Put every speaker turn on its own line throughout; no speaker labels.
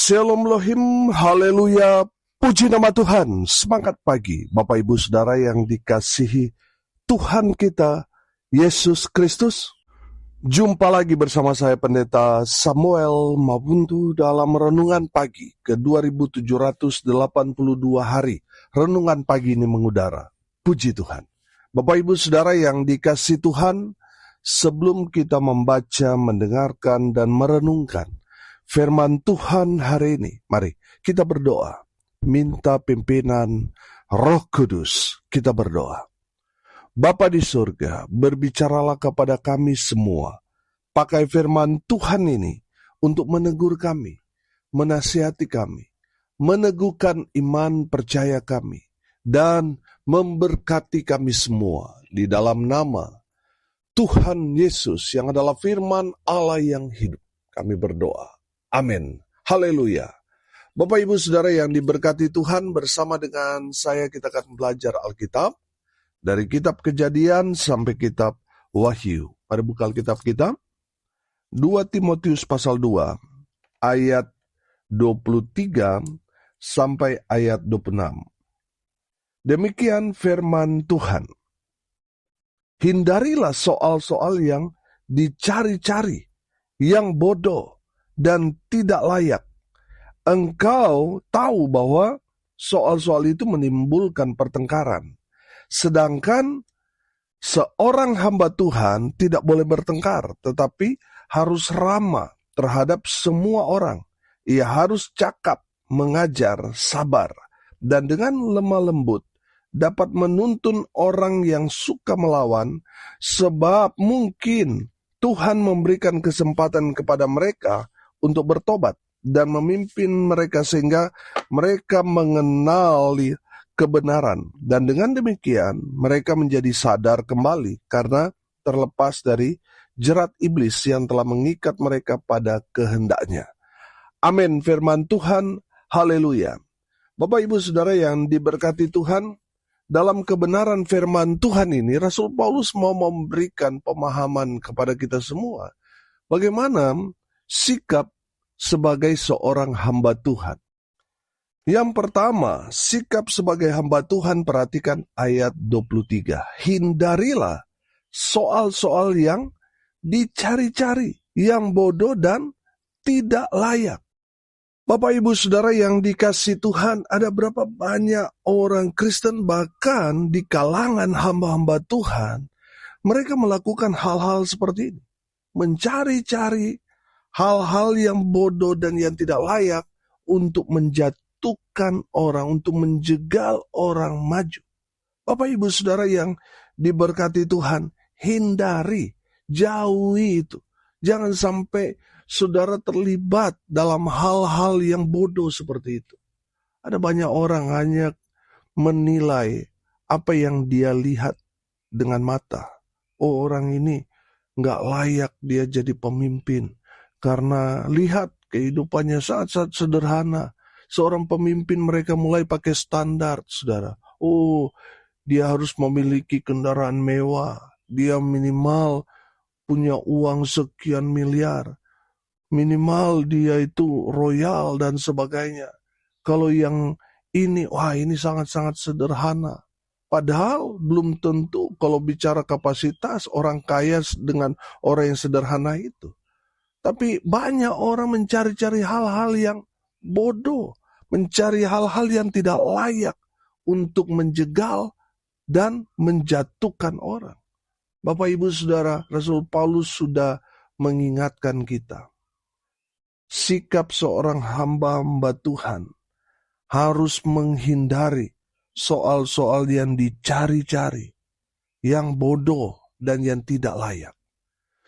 Shalom Lohim, haleluya, puji nama Tuhan. Semangat pagi Bapak Ibu Saudara yang dikasihi Tuhan kita Yesus Kristus. Jumpa lagi bersama saya Pendeta Samuel Mabuntu dalam Renungan Pagi ke 2782 hari. Renungan pagi ini mengudara. Puji Tuhan. Bapak Ibu Saudara yang dikasihi Tuhan, sebelum kita membaca, mendengarkan, dan merenungkan firman Tuhan hari ini, mari kita berdoa. Minta pimpinan Roh Kudus, kita berdoa. Bapa di surga, berbicaralah kepada kami semua. Pakai firman Tuhan ini untuk menegur kami, menasihati kami, meneguhkan iman percaya kami, dan memberkati kami semua di dalam nama Tuhan Yesus yang adalah firman Allah yang hidup. Kami berdoa. Amin. Haleluya. Bapak Ibu Saudara yang diberkati Tuhan, bersama dengan saya kita akan belajar Alkitab dari kitab Kejadian sampai kitab Wahyu. Pada buka Alkitab kita 2 Timotius pasal 2 ayat 23 sampai ayat 26. Demikian firman Tuhan. Hindarilah soal-soal yang dicari-cari, yang bodoh dan tidak layak. Engkau tahu bahwa soal-soal itu menimbulkan pertengkaran. Sedangkan seorang hamba Tuhan tidak boleh bertengkar, tetapi harus ramah terhadap semua orang. Ia harus cakap, mengajar, sabar, dan dengan lemah lembut dapat menuntun orang yang suka melawan, sebab mungkin Tuhan memberikan kesempatan kepada mereka untuk bertobat dan memimpin mereka sehingga mereka mengenali kebenaran. Dan dengan demikian mereka menjadi sadar kembali karena terlepas dari jerat iblis yang telah mengikat mereka pada kehendaknya. Amin. Firman Tuhan, haleluya. Bapak Ibu Saudara yang diberkati Tuhan, dalam kebenaran firman Tuhan ini Rasul Paulus mau memberikan pemahaman kepada kita semua. Bagaimana sikap sebagai seorang hamba Tuhan. Yang pertama, sikap sebagai hamba Tuhan, perhatikan ayat 23. Hindarilah soal-soal yang dicari-cari, yang bodoh dan tidak layak. Bapak Ibu Saudara yang dikasihi Tuhan, ada berapa banyak orang Kristen bahkan di kalangan hamba-hamba Tuhan, mereka melakukan hal-hal seperti ini. Mencari-cari hal-hal yang bodoh dan yang tidak layak untuk menjatuhkan orang, untuk menjegal orang maju. Bapak Ibu Saudara yang diberkati Tuhan, hindari, jauhi itu. Jangan sampai saudara terlibat dalam hal-hal yang bodoh seperti itu. Ada banyak orang hanya menilai apa yang dia lihat dengan mata. Oh, orang ini gak layak dia jadi pemimpin. Karena lihat kehidupannya sangat-sangat sederhana. Seorang pemimpin mereka mulai pakai standar, saudara. Oh, dia harus memiliki kendaraan mewah. Dia minimal punya uang sekian miliar. Minimal dia itu royal dan sebagainya. Kalau yang ini, wah ini sangat-sangat sederhana. Padahal belum tentu kalau bicara kapasitas orang kaya dengan orang yang sederhana itu. Tapi banyak orang mencari-cari hal-hal yang bodoh, mencari hal-hal yang tidak layak untuk menjegal dan menjatuhkan orang. Bapak Ibu Saudara, Rasul Paulus sudah mengingatkan kita. Sikap seorang hamba-hamba Tuhan harus menghindari soal-soal yang dicari-cari, yang bodoh dan yang tidak layak.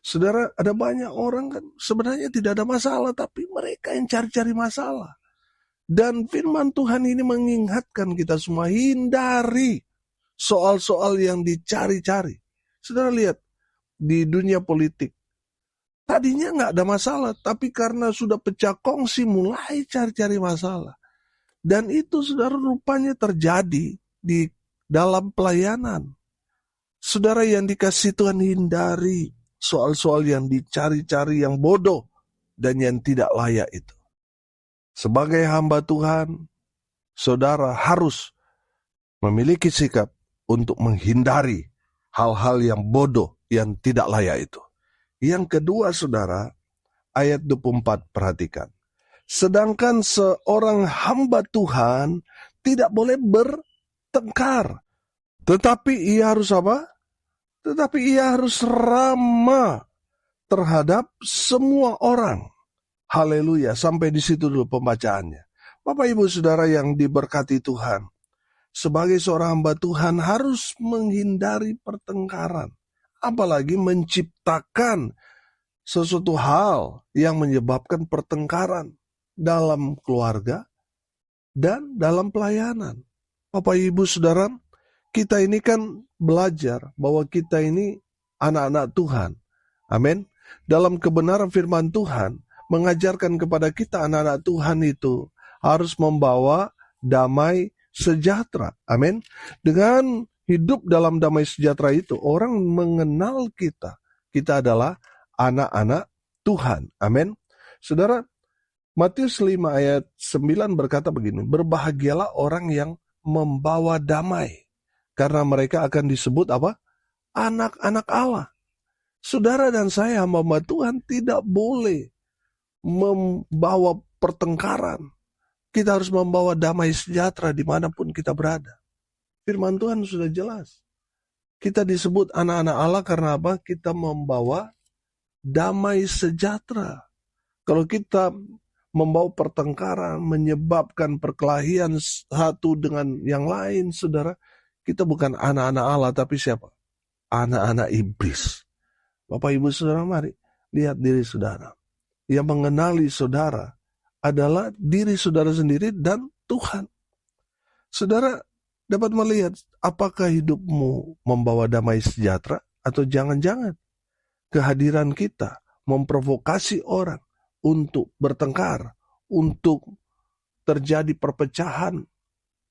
Saudara, ada banyak orang kan sebenarnya tidak ada masalah, tapi mereka yang cari-cari masalah. Dan firman Tuhan ini mengingatkan kita semua, hindari soal-soal yang dicari-cari. Saudara lihat, di dunia politik, tadinya nggak ada masalah, tapi karena sudah pecah kongsi, mulai cari-cari masalah. Dan itu saudara rupanya terjadi di dalam pelayanan. Saudara yang dikasihi Tuhan, hindari soal-soal yang dicari-cari yang bodoh dan yang tidak layak itu. Sebagai hamba Tuhan, saudara harus memiliki sikap untuk menghindari hal-hal yang bodoh, yang tidak layak itu. Yang kedua, saudara, ayat 24, perhatikan. Sedangkan seorang hamba Tuhan tidak boleh bertengkar. Tetapi ia harus apa? Tetapi ia harus ramah terhadap semua orang. Haleluya, sampai di situ dulu pembacaannya. Bapak Ibu Saudara yang diberkati Tuhan, sebagai seorang hamba Tuhan harus menghindari pertengkaran. Apalagi menciptakan sesuatu hal yang menyebabkan pertengkaran dalam keluarga dan dalam pelayanan. Bapak Ibu Saudara, kita ini kan belajar bahwa kita ini anak-anak Tuhan. Amin. Dalam kebenaran firman Tuhan, mengajarkan kepada kita anak-anak Tuhan itu harus membawa damai sejahtera. Amin. Dengan hidup dalam damai sejahtera itu, orang mengenal kita. Kita adalah anak-anak Tuhan. Amin. Saudara, Matius 5 ayat 9 berkata begini, berbahagialah orang yang membawa damai, karena mereka akan disebut apa? Anak-anak Allah. Saudara dan saya, hamba Tuhan, tidak boleh membawa pertengkaran. Kita harus membawa damai sejahtera dimanapun kita berada. Firman Tuhan sudah jelas. Kita disebut anak-anak Allah karena apa? Kita membawa damai sejahtera. Kalau kita membawa pertengkaran, menyebabkan perkelahian satu dengan yang lain, saudara, kita bukan anak-anak Allah, tapi siapa? Anak-anak iblis. Bapak Ibu Saudara, mari lihat diri saudara. Yang mengenali saudara adalah diri saudara sendiri dan Tuhan. Saudara dapat melihat apakah hidupmu membawa damai sejahtera atau jangan-jangan kehadiran kita memprovokasi orang untuk bertengkar, untuk terjadi perpecahan.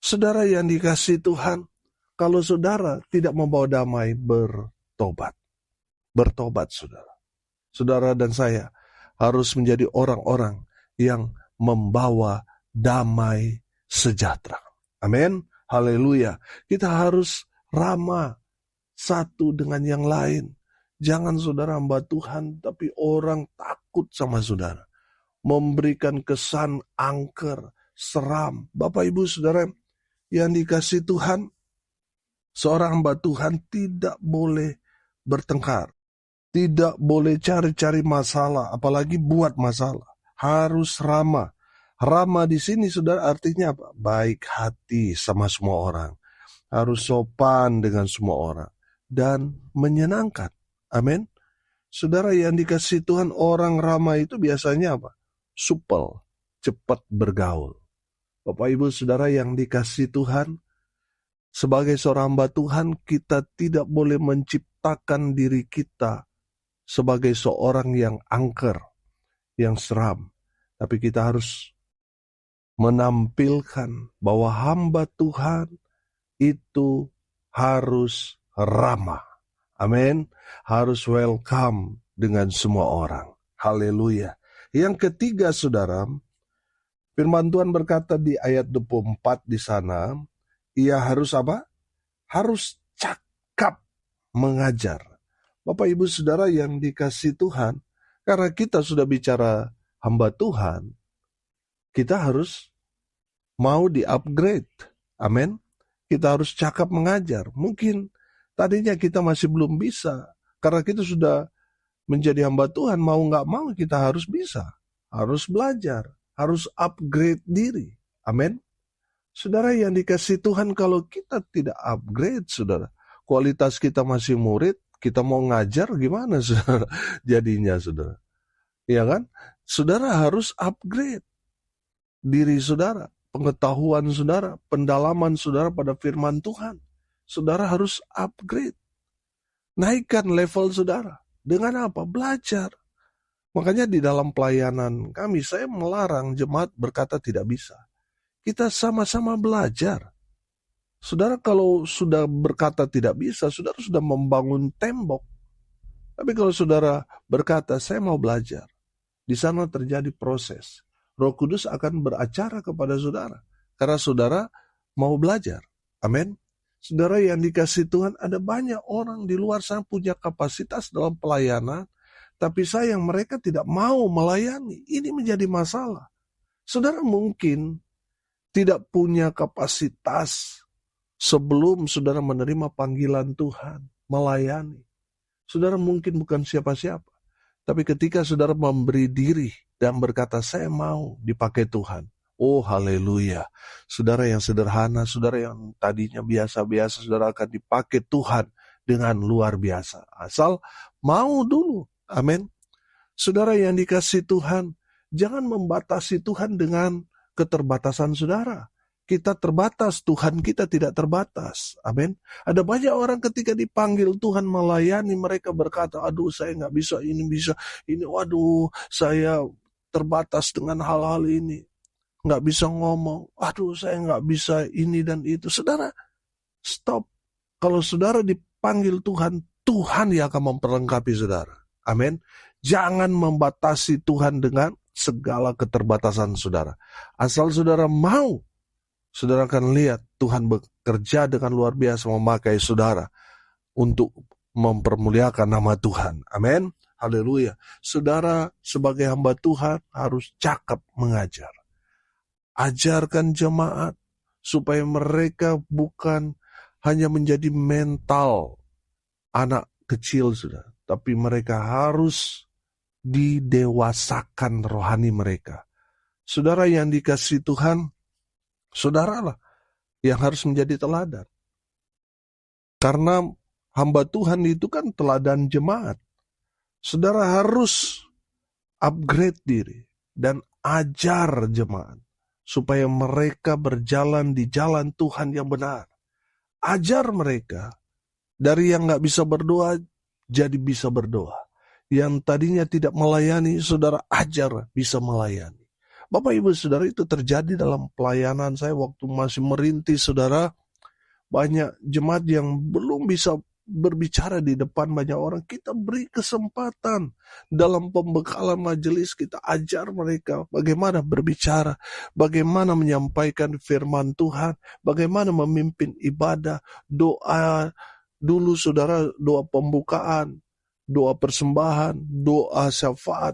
Saudara yang dikasihi Tuhan, kalau saudara tidak membawa damai, bertobat. Bertobat, saudara. Saudara dan saya harus menjadi orang-orang yang membawa damai sejahtera. Amin. Haleluya. Kita harus ramah satu dengan yang lain. Jangan saudara hamba Tuhan, tapi orang takut sama saudara. Memberikan kesan angker, seram. Bapak Ibu Saudara yang dikasihi Tuhan, seorang hamba Tuhan tidak boleh bertengkar. Tidak boleh cari-cari masalah, apalagi buat masalah. Harus ramah. Ramah di sini saudara artinya apa? Baik hati sama semua orang. Harus sopan dengan semua orang. Dan menyenangkan. Amin. Saudara yang dikasihi Tuhan, orang ramah itu biasanya apa? Supel, cepat bergaul. Bapak Ibu Saudara yang dikasihi Tuhan, sebagai seorang hamba Tuhan, kita tidak boleh menciptakan diri kita sebagai seorang yang angker, yang seram. Tapi kita harus menampilkan bahwa hamba Tuhan itu harus ramah. Amin. Harus welcome dengan semua orang. Haleluya. Yang ketiga, saudara, firman Tuhan berkata di ayat 24 di sana, ia harus apa? Harus cakap mengajar. Bapak Ibu Saudara yang dikasihi Tuhan, karena kita sudah bicara hamba Tuhan, kita harus mau di-upgrade. Amin. Kita harus cakap mengajar. Mungkin tadinya kita masih belum bisa, karena kita sudah menjadi hamba Tuhan, mau nggak mau kita harus bisa. Harus belajar, harus upgrade diri. Amin. Saudara yang dikasihi Tuhan, kalau kita tidak upgrade, saudara, kualitas kita masih murid, kita mau ngajar gimana saudara? Jadinya saudara. Ya kan? Saudara harus upgrade diri saudara, pengetahuan saudara, pendalaman saudara pada firman Tuhan. Saudara harus upgrade. Naikkan level saudara. Dengan apa? Belajar. Makanya di dalam pelayanan kami, saya melarang jemaat berkata tidak bisa. Kita sama-sama belajar. Saudara kalau sudah berkata tidak bisa, saudara sudah membangun tembok. Tapi kalau saudara berkata, saya mau belajar. Di sana terjadi proses. Roh Kudus akan beracara kepada saudara. Karena saudara mau belajar. Amin. Saudara yang dikasihi Tuhan, ada banyak orang di luar sana punya kapasitas dalam pelayanan, tapi sayang mereka tidak mau melayani. Ini menjadi masalah. Saudara mungkin tidak punya kapasitas sebelum saudara menerima panggilan Tuhan, melayani. Saudara mungkin bukan siapa-siapa. Tapi ketika saudara memberi diri dan berkata, saya mau dipakai Tuhan. Oh haleluya. Saudara yang sederhana, saudara yang tadinya biasa-biasa, saudara akan dipakai Tuhan dengan luar biasa. Asal mau dulu. Amin. Saudara yang dikasihi Tuhan, jangan membatasi Tuhan dengan keterbatasan saudara. Kita terbatas, Tuhan kita tidak terbatas. Amin. Ada banyak orang ketika dipanggil Tuhan melayani, mereka berkata, aduh saya nggak bisa, ini, waduh saya terbatas dengan hal-hal ini. Nggak bisa ngomong, aduh saya nggak bisa ini dan itu. Saudara, stop. Kalau saudara dipanggil Tuhan, Tuhan yang akan memperlengkapi saudara. Amin. Jangan membatasi Tuhan dengan segala keterbatasan saudara. Asal saudara mau, saudara akan lihat Tuhan bekerja dengan luar biasa memakai saudara untuk mempermuliakan nama Tuhan. Amin. Haleluya. Saudara sebagai hamba Tuhan harus cakap mengajar. Ajarkan jemaat supaya mereka bukan hanya menjadi mental anak kecil sudah, tapi mereka harus didewasakan rohani mereka. Saudara yang dikasihi Tuhan, saudaralah yang harus menjadi teladan. Karena hamba Tuhan itu kan teladan jemaat. Saudara harus upgrade diri dan ajar jemaat supaya mereka berjalan di jalan Tuhan yang benar. Ajar mereka dari yang gak bisa berdoa jadi bisa berdoa. Yang tadinya tidak melayani, saudara ajar bisa melayani. Bapak Ibu Saudara, itu terjadi dalam pelayanan saya waktu masih merintis, saudara. Banyak jemaat yang belum bisa berbicara di depan banyak orang, kita beri kesempatan dalam pembekalan majelis, kita ajar mereka bagaimana berbicara, bagaimana menyampaikan firman Tuhan, bagaimana memimpin ibadah, doa dulu saudara, doa pembukaan, doa persembahan, doa syafaat.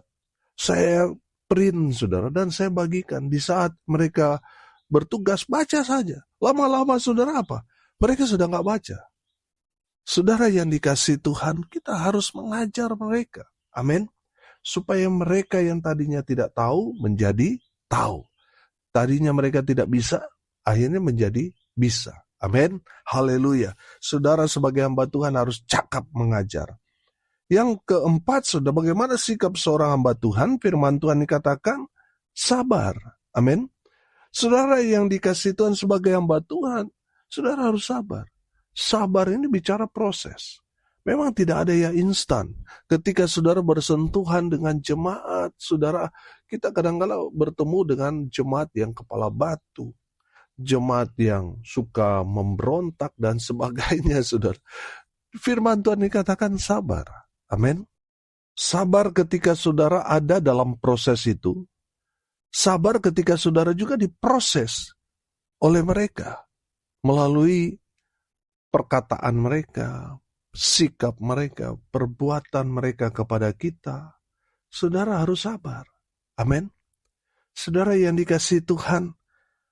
Saya print saudara dan saya bagikan di saat mereka bertugas, baca saja. Lama-lama saudara apa? Mereka sudah gak baca. Saudara yang dikasihi Tuhan, kita harus mengajar mereka. Amin. Supaya mereka yang tadinya tidak tahu, menjadi tahu. Tadinya mereka tidak bisa, akhirnya menjadi bisa. Amin. Haleluya. Saudara sebagai hamba Tuhan harus cakap mengajar. Yang keempat, saudara, bagaimana sikap seorang hamba Tuhan? Firman Tuhan dikatakan, sabar. Amin. Saudara yang dikasihi Tuhan sebagai hamba Tuhan, saudara harus sabar. Sabar ini bicara proses. Memang tidak ada yang instan. Ketika saudara bersentuhan dengan jemaat, saudara, kita kadang-kadang bertemu dengan jemaat yang kepala batu, jemaat yang suka memberontak dan sebagainya, saudara. Firman Tuhan dikatakan sabar. Amin. Sabar ketika saudara ada dalam proses itu. Sabar ketika saudara juga diproses oleh mereka melalui perkataan mereka, sikap mereka, perbuatan mereka kepada kita. Saudara harus sabar. Amin. Saudara yang dikasihi Tuhan,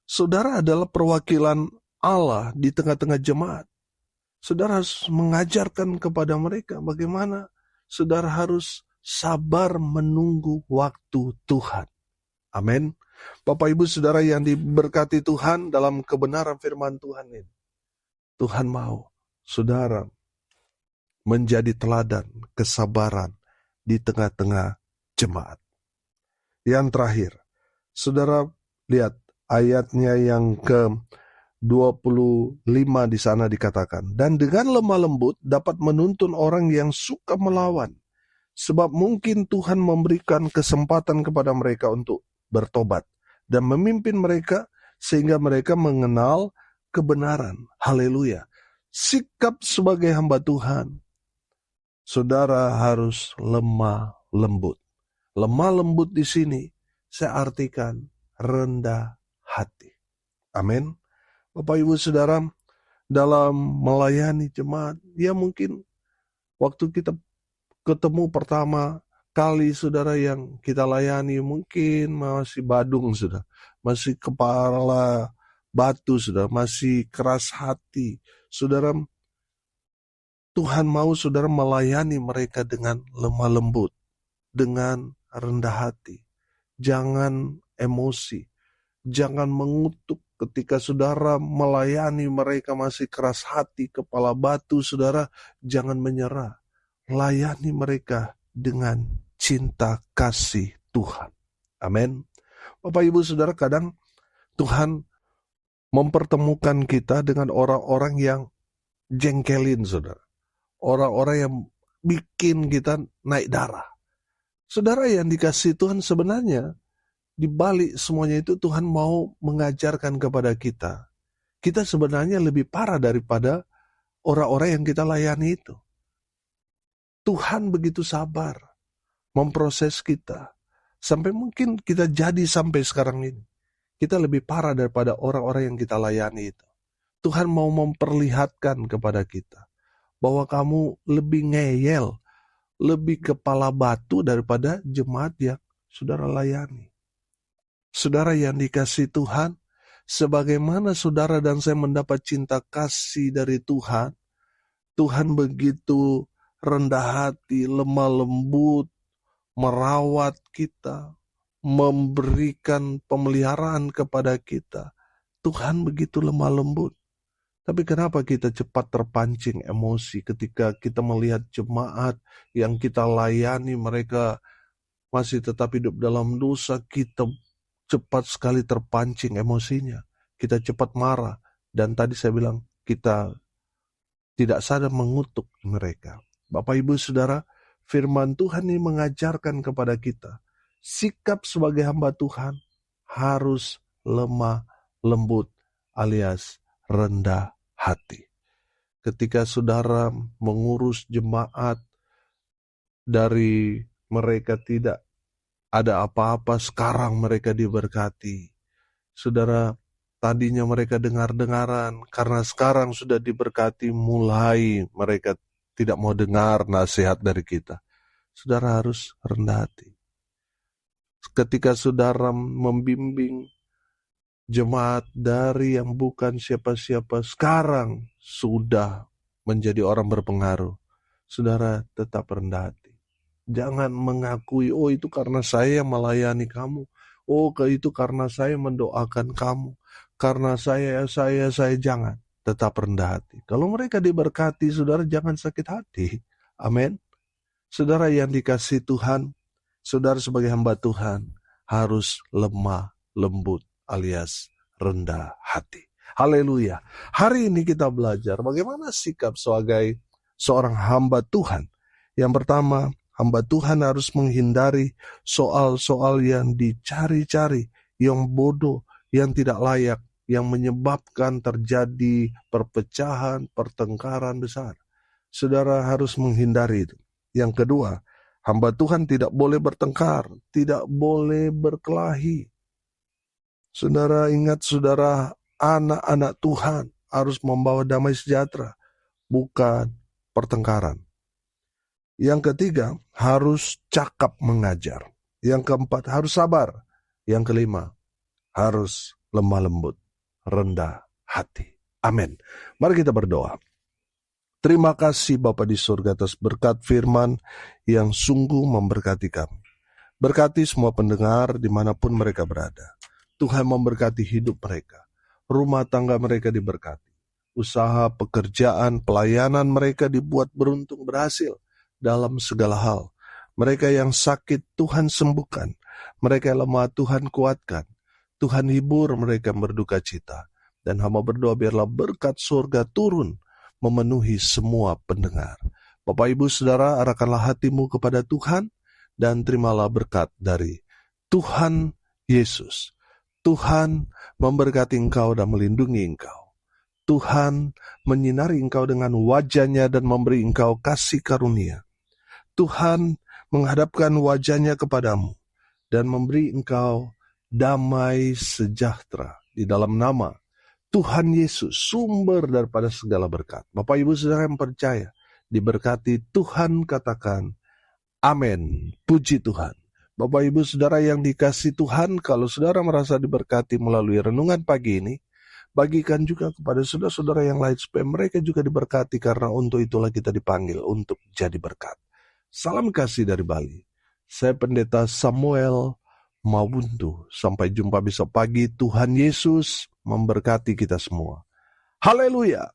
saudara adalah perwakilan Allah di tengah-tengah jemaat. Saudara harus mengajarkan kepada mereka bagaimana saudara harus sabar menunggu waktu Tuhan. Amin. Bapak Ibu Saudara yang diberkati Tuhan dalam kebenaran firman Tuhan ini. Tuhan mau saudara menjadi teladan kesabaran di tengah-tengah jemaat. Yang terakhir, saudara lihat ayatnya yang ke-25 di sana dikatakan, dan dengan lemah lembut dapat menuntun orang yang suka melawan, sebab mungkin Tuhan memberikan kesempatan kepada mereka untuk bertobat dan memimpin mereka sehingga mereka mengenal kebenaran. Haleluya. Sikap sebagai hamba Tuhan, saudara harus lemah lembut. Lemah lembut di sini saya artikan rendah hati. Amin. Bapak Ibu Saudara, dalam melayani jemaat, ya mungkin waktu kita ketemu pertama kali saudara yang kita layani mungkin masih badung sudah, masih kepala batu sudah, masih keras hati. Saudara, Tuhan mau saudara melayani mereka dengan lemah lembut, dengan rendah hati. Jangan emosi, jangan mengutuk ketika saudara melayani mereka masih keras hati, kepala batu, saudara jangan menyerah. Layani mereka dengan cinta kasih Tuhan. Amin. Bapak Ibu Saudara, kadang Tuhan mempertemukan kita dengan orang-orang yang jengkelin, saudara. Orang-orang yang bikin kita naik darah. Saudara yang dikasih Tuhan, sebenarnya di balik semuanya itu Tuhan mau mengajarkan kepada kita. Kita sebenarnya lebih parah daripada orang-orang yang kita layani itu. Tuhan begitu sabar memproses kita. Sampai mungkin kita jadi sampai sekarang ini. Kita lebih parah daripada orang-orang yang kita layani itu. Tuhan mau memperlihatkan kepada kita bahwa kamu lebih ngeyel, lebih kepala batu daripada jemaat yang saudara layani. Saudara yang dikasih Tuhan, sebagaimana saudara dan saya mendapat cinta kasih dari Tuhan, Tuhan begitu rendah hati, lemah lembut, merawat kita, memberikan pemeliharaan kepada kita. Tuhan begitu lemah lembut. Tapi kenapa kita cepat terpancing emosi ketika kita melihat jemaat yang kita layani, mereka masih tetap hidup dalam dosa, kita cepat sekali terpancing emosinya. Kita cepat marah. Dan tadi saya bilang, kita tidak sadar mengutuk mereka. Bapak Ibu Saudara, firman Tuhan ini mengajarkan kepada kita, sikap sebagai hamba Tuhan harus lemah lembut alias rendah hati. Ketika saudara mengurus jemaat, dari mereka tidak ada apa-apa, sekarang mereka diberkati. Saudara, tadinya mereka dengar-dengaran, karena sekarang sudah diberkati, mulai mereka tidak mau dengar nasihat dari kita. Saudara harus rendah hati. Ketika saudara membimbing jemaat dari yang bukan siapa-siapa, sekarang sudah menjadi orang berpengaruh, saudara tetap rendah hati. Jangan mengakui, oh itu karena saya melayani kamu, oh itu karena saya mendoakan kamu, karena saya jangan. Tetap rendah hati. Kalau mereka diberkati, saudara jangan sakit hati. Amin. Saudara yang dikasih Tuhan, saudara sebagai hamba Tuhan harus lemah lembut alias rendah hati. Haleluya. Hari ini kita belajar bagaimana sikap sebagai seorang hamba Tuhan. Yang pertama, hamba Tuhan harus menghindari soal-soal yang dicari-cari, yang bodoh, yang tidak layak, yang menyebabkan terjadi perpecahan, pertengkaran besar. Saudara harus menghindari itu. Yang kedua, hamba Tuhan tidak boleh bertengkar, tidak boleh berkelahi. Saudara ingat, saudara, anak-anak Tuhan harus membawa damai sejahtera, bukan pertengkaran. Yang ketiga, harus cakap mengajar. Yang keempat, harus sabar. Yang kelima, harus lemah lembut, rendah hati. Amin. Mari kita berdoa. Terima kasih Bapa di surga atas berkat firman yang sungguh memberkati kami. Berkati semua pendengar dimanapun mereka berada. Tuhan memberkati hidup mereka. Rumah tangga mereka diberkati. Usaha, pekerjaan, pelayanan mereka dibuat beruntung berhasil dalam segala hal. Mereka yang sakit Tuhan sembuhkan. Mereka yang lemah Tuhan kuatkan. Tuhan hibur mereka berduka cita. Dan hamba berdoa biarlah berkat surga turun memenuhi semua pendengar. Bapak Ibu Saudara, arahkanlah hatimu kepada Tuhan dan terimalah berkat dari Tuhan Yesus. Tuhan memberkati engkau dan melindungi engkau. Tuhan menyinari engkau dengan wajah-Nya dan memberi engkau kasih karunia. Tuhan menghadapkan wajah-Nya kepadamu dan memberi engkau damai sejahtera di dalam nama Tuhan Yesus, sumber daripada segala berkat. Bapak Ibu Saudara yang percaya, diberkati Tuhan, katakan amin. Puji Tuhan. Bapak Ibu Saudara yang dikasih Tuhan, kalau saudara merasa diberkati melalui renungan pagi ini, bagikan juga kepada saudara-saudara yang lain supaya mereka juga diberkati, karena untuk itulah kita dipanggil untuk jadi berkat. Salam kasih dari Bali. Saya Pendeta Samuel Mawuntu. Sampai jumpa besok pagi. Tuhan Yesus memberkati kita semua. Haleluya.